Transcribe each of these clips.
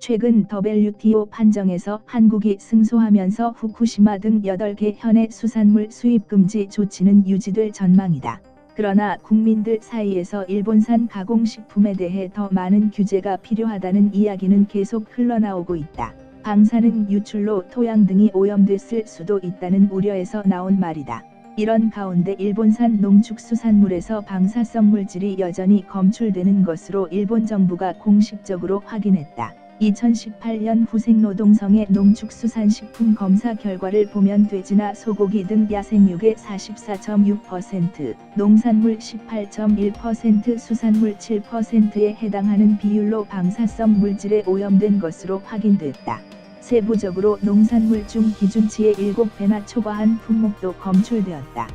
최근 WTO 판정에서 한국이 승소하면서 후쿠시마 등 8개 현해 수산물 수입 금지 조치는 유지될 전망이다. 그러나 국민들 사이에서 일본산 가공식품에 대해 더 많은 규제가 필요하다는 이야기는 계속 흘러나오고 있다. 방사능 유출로 토양 등이 오염됐을 수도 있다는 우려에서 나온 말이다. 이런 가운데 일본산 농축수산물에서 방사성 물질이 여전히 검출되는 것으로 일본 정부가 공식적으로 확인했다. 2018년 후생노동성의 농축수산식품 검사 결과를 보면 돼지나 소고기 등 야생육의 44.6%, 농산물 18.1%, 수산물 7%에 해당하는 비율로 방사성 물질에 오염된 것으로 확인됐다. 세부적으로 농산물 중 기준치의 7배나 초과한 품목도 검출되었다.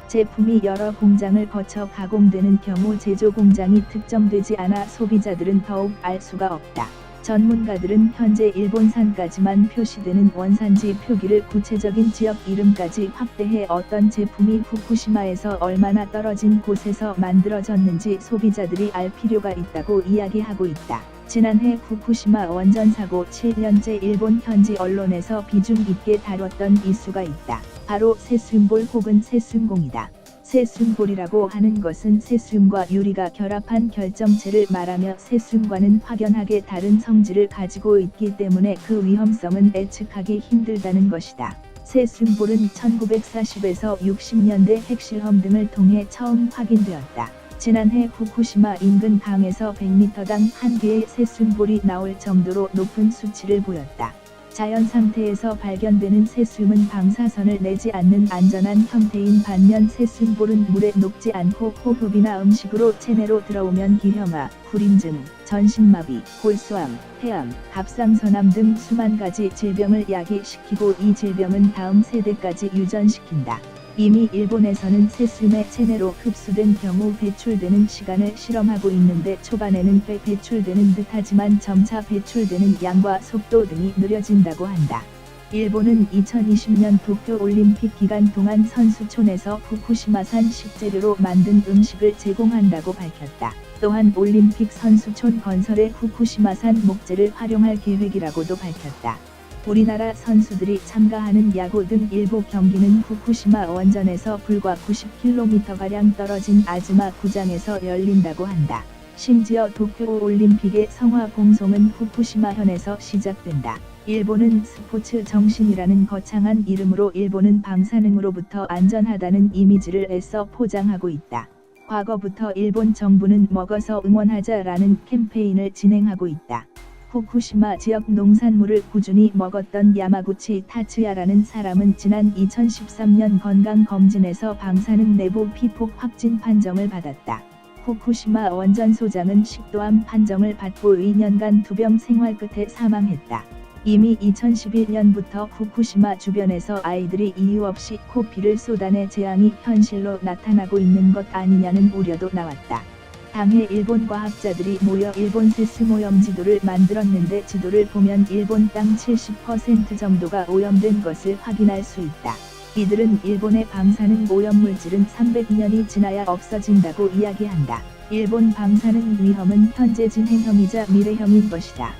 제품이 여러 공장을 거쳐 가공되는 경우 제조 공장이 특정되지 않아 소비자들은 더욱 알 수가 없다. 전문가들은 현재 일본산까지만 표시되는 원산지 표기를 구체적인 지역 이름까지 확대해 어떤 제품이 후쿠시마에서 얼마나 떨어진 곳에서 만들어졌는지 소비자들이 알 필요가 있다고 이야기하고 있다. 지난해 후쿠시마 원전 사고 7년째 일본 현지 언론에서 비중 있게 다뤘던 이슈가 있다. 바로 세슘볼 혹은 세슘공이다. 세슘볼이라고 하는 것은 세슘과 유리가 결합한 결정체를 말하며 세슘과는 확연하게 다른 성질을 가지고 있기 때문에 그 위험성은 예측하기 힘들다는 것이다. 세슘볼은 1940에서 60년대 핵실험 등을 통해 처음 확인되었다. 지난해 후쿠시마 인근 강에서 100m당 1개의 세슘볼이 나올 정도로 높은 수치를 보였다. 자연 상태에서 발견되는 세슘은 방사선을 내지 않는 안전한 형태인 반면 세슘볼은 물에 녹지 않고 호흡이나 음식으로 체내로 들어오면 기형아, 불임증, 전신마비, 골수암, 폐암, 갑상선암 등 수만 가지 질병을 야기시키고 이 질병은 다음 세대까지 유전시킨다. 이미 일본에서는 세슘의 체내로 흡수된 경우 배출되는 시간을 실험하고 있는데 초반에는 꽤 배출되는 듯하지만 점차 배출되는 양과 속도 등이 느려진다고 한다. 일본은 2020년 도쿄올림픽 기간 동안 선수촌에서 후쿠시마산 식재료로 만든 음식을 제공한다고 밝혔다. 또한 올림픽 선수촌 건설에 후쿠시마산 목재를 활용할 계획이라고도 밝혔다. 우리나라 선수들이 참가하는 야구 등 일부 경기는 후쿠시마 원전에서 불과 90km가량 떨어진 아즈마 구장에서 열린다고 한다. 심지어 도쿄올림픽의 성화 봉송은 후쿠시마현에서 시작된다. 일본은 스포츠 정신이라는 거창한 이름으로 일본은 방사능으로부터 안전하다는 이미지를 애써 포장하고 있다. 과거부터 일본 정부는 먹어서 응원하자라는 캠페인을 진행하고 있다. 후쿠시마 지역 농산물을 꾸준히 먹었던 야마구치 타츠야라는 사람은 지난 2013년 건강검진에서 방사능 내부 피폭 확진 판정을 받았다. 후쿠시마 원전 소장은 식도암 판정을 받고 2년간 투병 생활 끝에 사망했다. 이미 2011년부터 후쿠시마 주변에서 아이들이 이유 없이 코피를 쏟아내 재앙이 현실로 나타나고 있는 것 아니냐는 우려도 나왔다. 당해 일본 과학자들이 모여 일본 세슘 오염 지도를 만들었는데 지도를 보면 일본 땅 70% 정도가 오염된 것을 확인할 수 있다. 이들은 일본의 방사능 오염 물질은 300년이 지나야 없어진다고 이야기한다. 일본 방사능 위험은 현재 진행형이자 미래형인 것이다.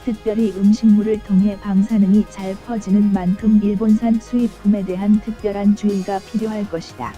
특별히 음식물을 통해 방사능이 잘 퍼지는 만큼 일본산 수입품에 대한 특별한 주의가 필요할 것이다.